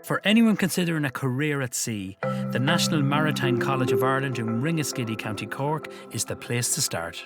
For anyone considering a career at sea, the National Maritime College of Ireland in Ringaskiddy, County Cork is the place to start.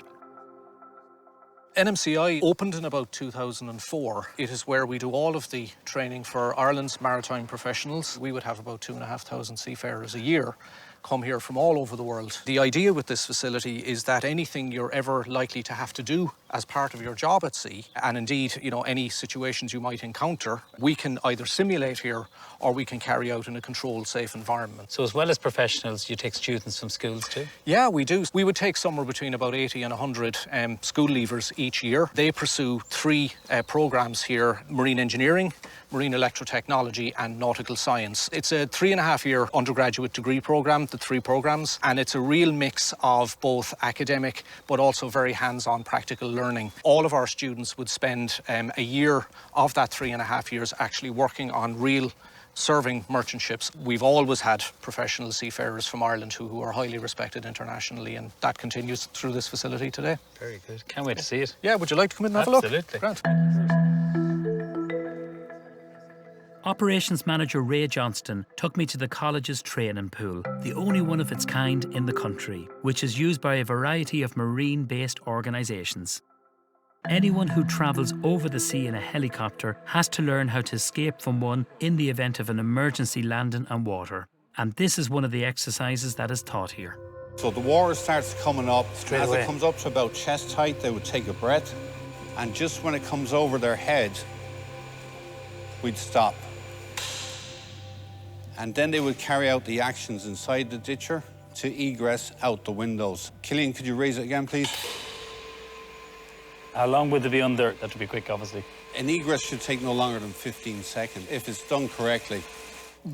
NMCI opened in about 2004. It is where we do all of the training for Ireland's maritime professionals. We would have about 2,500 seafarers a year come here from all over the world. The idea with this facility is that anything you're ever likely to have to do as part of your job at sea, and indeed, any situations you might encounter, we can either simulate here or we can carry out in a controlled, safe environment. So as well as professionals, you take students from schools too? Yeah, we do. We would take somewhere between about 80 and 100 school leavers each year. They pursue three programmes here: marine engineering, marine electrotechnology and nautical science. It's a 3.5-year undergraduate degree programme, the three programmes, and it's a real mix of both academic but also very hands-on practical learning. All of our students would spend a year of that 3.5 years actually working on real serving merchant ships. We've always had professional seafarers from Ireland who are highly respected internationally, and that continues through this facility today. Very good. Can't wait to see it. Yeah, would you like to come in and have a look? Absolutely. Grant. Operations Manager Ray Johnston took me to the college's training pool, the only one of its kind in the country, which is used by a variety of marine-based organisations. Anyone who travels over the sea in a helicopter has to learn how to escape from one in the event of an emergency landing on water. And this is one of the exercises that is taught here. So the water starts coming up. Straight As away. it comes up to about chest height, they would take a breath. And just when it comes over their head, we'd stop. And then they would carry out the actions inside the ditcher to egress out the windows. Killian, could you raise it again, please? How long would they be under? That would be quick, obviously. An egress should take no longer than 15 seconds if it's done correctly.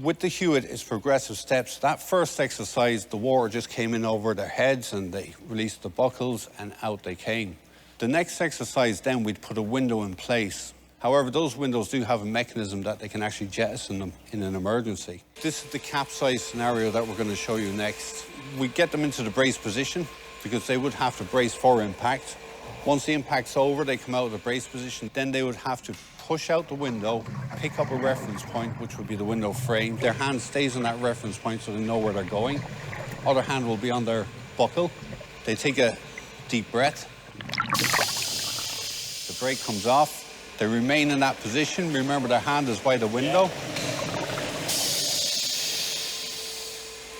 With the HUET, it's progressive steps. That first exercise, the water just came in over their heads and they released the buckles and out they came. The next exercise, then we'd put a window in place. However, those windows do have a mechanism that they can actually jettison them in an emergency. This is the capsize scenario that we're going to show you next. We get them into the brace position because they would have to brace for impact. Once the impact's over, they come out of the brace position. Then they would have to push out the window, pick up a reference point, which would be the window frame. Their hand stays on that reference point so they know where they're going. Other hand will be on their buckle. They take a deep breath. The brake comes off. They remain in that position. Remember, their hand is by the window.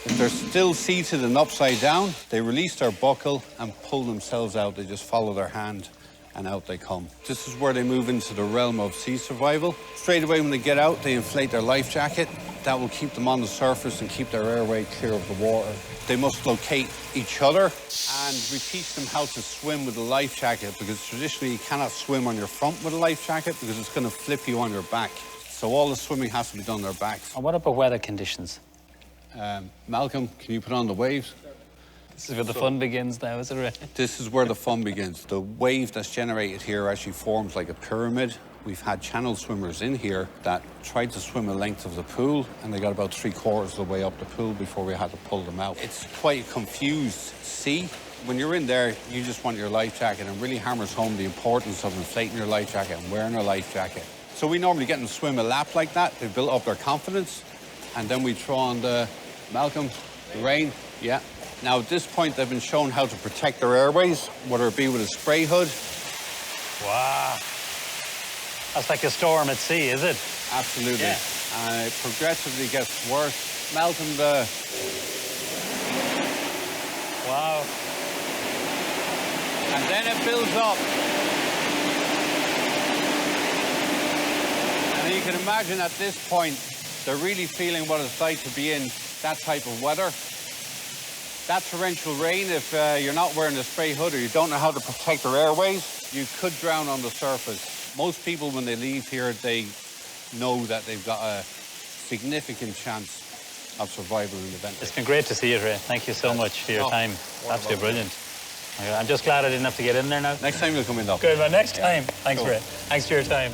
If they're still seated and upside down, they release their buckle and pull themselves out. They just follow their hand and out they come. This is where they move into the realm of sea survival. Straight away when they get out, they inflate their life jacket. That will keep them on the surface and keep their airway clear of the water. They must locate each other, and we teach them how to swim with a life jacket, because traditionally you cannot swim on your front with a life jacket because it's going to flip you on your back. So all the swimming has to be done on their backs. And what about weather conditions? Malcolm, can you put on the waves? This is where the fun begins now, is it right? This is where the fun begins. The wave that's generated here actually forms like a pyramid. We've had channel swimmers in here that tried to swim a length of the pool, and they got about 3/4 of the way up the pool before we had to pull them out. It's quite a confused sea. When you're in there, you just want your life jacket, and really hammers home the importance of inflating your life jacket and wearing a life jacket. So we normally get them to swim a lap like that. They've built up their confidence, and then we throw on the Malcolm, the rain, yeah. Now at this point, they've been shown how to protect their airways, whether it be with a spray hood. Wow. That's like a storm at sea, is it? Absolutely. Yeah. It progressively gets worse. Malcolm, the... Wow. And then it builds up. And you can imagine at this point, they're really feeling what it's like to be in that type of weather. That torrential rain, if you're not wearing a spray hood or you don't know how to protect your airways, you could drown on the surface. Most people, when they leave here, they know that they've got a significant chance of survival in the event. It's been great to see you, Ray. Thank you so much for your time. Absolutely brilliant. I'm just glad I didn't have to get in there now. Next time you'll come in, though. Good, well, next time. Thanks, Ray. Thanks for your time.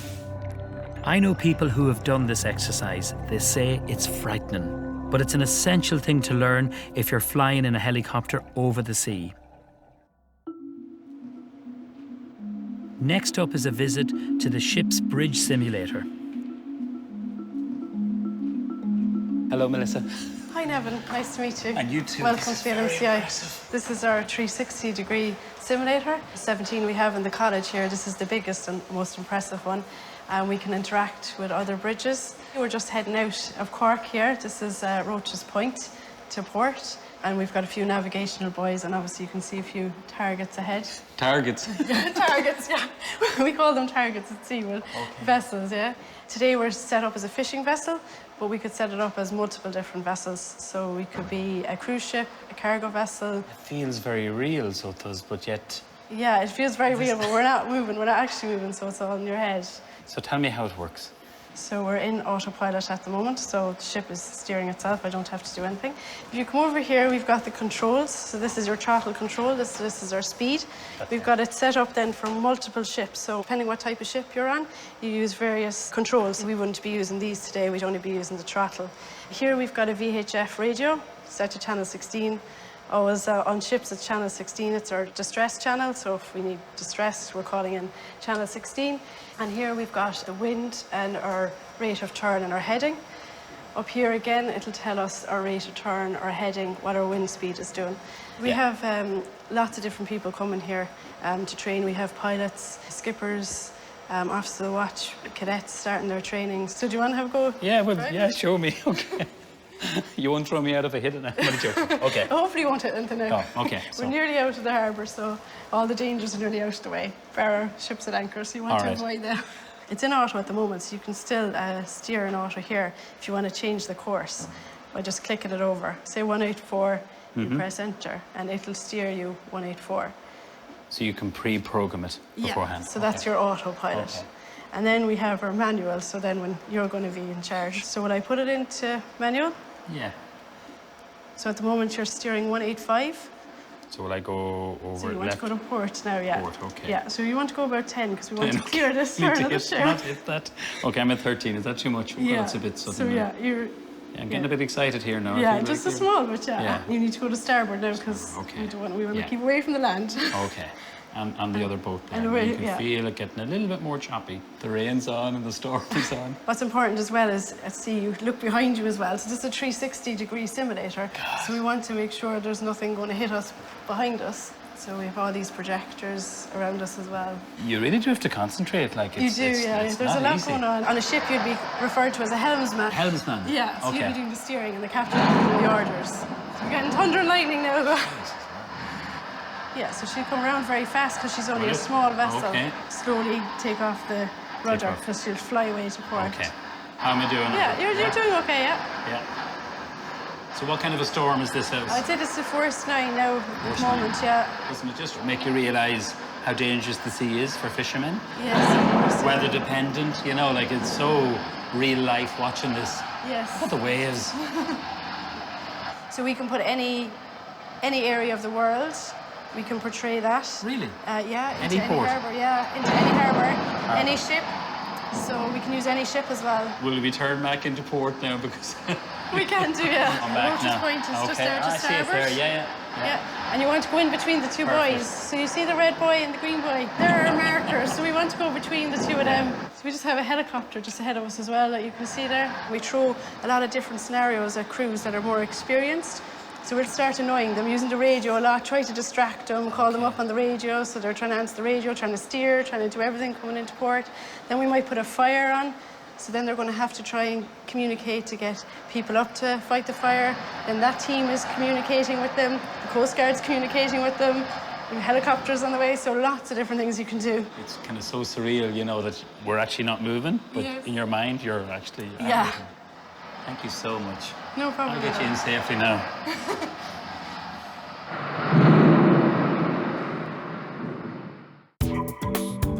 I know people who have done this exercise. They say it's frightening, but it's an essential thing to learn if you're flying in a helicopter over the sea. Next up is a visit to the ship's bridge simulator. Hello, Melissa. Hi, Neven. Nice to meet you. And you too. Welcome to the NMCI. This is our 360-degree simulator. 17 we have in the college here. This is the biggest and most impressive one. And we can interact with other bridges. We're just heading out of Cork here. This is Roach's Point to port. And we've got a few navigational buoys, and obviously you can see a few targets ahead. Targets? Targets, yeah. We call them targets at sea, but vessels, yeah. Today we're set up as a fishing vessel, but we could set it up as multiple different vessels. So we could be a cruise ship, a cargo vessel. It feels very real, so it does, but yet... Yeah, it feels very real, but we're not moving. We're not actually moving, so it's all in your head. So tell me how it works. So we're in autopilot at the moment, so the ship is steering itself. I don't have to do anything. If you come over here, we've got the controls. So this is your throttle control. This is our speed. We've got it set up then for multiple ships. So depending what type of ship you're on, you use various controls. We wouldn't be using these today. We'd only be using the throttle. Here we've got a VHF radio set to channel 16. Always on ships at channel 16, it's our distress channel. So if we need distress, we're calling in channel 16. And here we've got the wind and our rate of turn and our heading. Up here again, it'll tell us our rate of turn, our heading, what our wind speed is doing. We have lots of different people coming here to train. We have pilots, skippers, officers of the watch, cadets starting their training. So do you want to have a go? Yeah, well, right? yeah, show me. Okay. You won't throw me out of a hit now. Okay. Hopefully you won't hit anything now. Oh, okay. We're nearly out of the harbour, so all the dangers are nearly out of the way. Bar our ships at anchor, so you want to avoid them. It's in auto at the moment, so you can still steer in auto here if you want to change the course by just clicking it over. Say 184, you press enter, and it'll steer you 184. So you can pre-program it beforehand? Yeah, so that's your autopilot. Okay. And then we have our manual, so then when you're going to be in charge. So will I put it into manual? Yeah. So at the moment you're steering 185. So will I go over So you want left? to go to port now, yeah. Port, okay. Yeah, so you want to go about 10 because we want to clear this turn of the ship. Not hit that. Okay, I'm at 13. Is that too much? Yeah. That's a bit sudden. So yeah, you're... Yeah, I'm getting a bit excited here now. Yeah, just a small bit, yeah. Yeah. You need to go to starboard now because we want to keep away from the land. Okay. And the other boat there. And away, you can feel it getting a little bit more choppy. The rain's on and the storm is on. What's important as well is at sea, you look behind you as well. So this is a 360-degree simulator. God. So we want to make sure there's nothing going to hit us behind us. So we have all these projectors around us as well. You really do have to concentrate. Like it's, you do, yeah. There's a lot going on. On a ship, you'd be referred to as a helmsman. Helmsman? Yeah, so you'd be doing the steering and the captain would be doing the orders. So we're getting thunder and lightning now. Yeah, so she'll come around very fast because she's only a small vessel. Okay. Slowly take off the rudder because she'll fly away to port. Okay. How am I doing? Yeah, you're doing okay, yeah. Yeah. So what kind of a storm is this out? I'd say this is the first 9 now at the moment, yeah. Doesn't it just make you realise how dangerous the sea is for fishermen? Yes. Weather dependent, you know, like it's so real life watching this. Yes. What the waves. So we can put any area of the world. We can portray that. Really? Yeah, into any harbour. Yeah, into any harbour, any ship. So we can use any ship as well. Will we be turned back into port now because? We can do, yeah. I'm back now. Point is just there to I see it there. Yeah. And you want to go in between the two buoys. So you see the red buoy and the green buoy. There are markers, so we want to go between the two of them. So we just have a helicopter just ahead of us as well that you can see there. We throw a lot of different scenarios at crews that are more experienced. So we'll start annoying them using the radio a lot, try to distract them, call them up on the radio, so they're trying to answer the radio, trying to steer, trying to do everything coming into port. Then we might put a fire on, so then they're going to have to try and communicate to get people up to fight the fire. Then that team is communicating with them, the Coast Guard's communicating with them, we have helicopters on the way, so lots of different things you can do. It's kind of so surreal, you know, that we're actually not moving, but in your mind, you're actually... Yeah. Thank you so much. No problem. I'll get you in safely now.